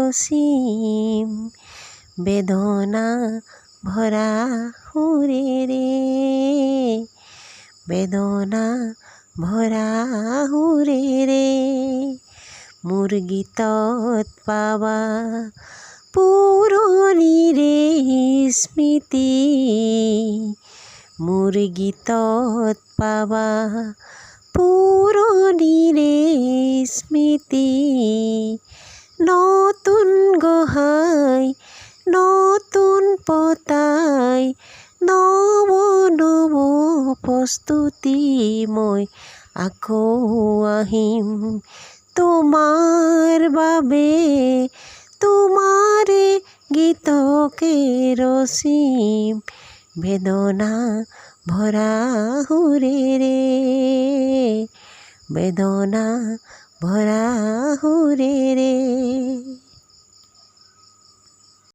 রসিম বেদনা ভরা হুরে রে, বেদনা ভরা হুরে রে। মুরগি তৎ পাবা পুরনি রে স্মৃতি, মুরগি তৎ পাবা পুরনি রে স্মৃতি। নতুন গোহাই নতুন পতাই নব নব প্রস্তুতি, মই আকৌ আহিম তোমাৰ বাবে, তোমাৰে গীতকে ৰচিম বেদনা ভৰা হুৰে ৰে, বেদনা ভৰা হুৰে ৰে।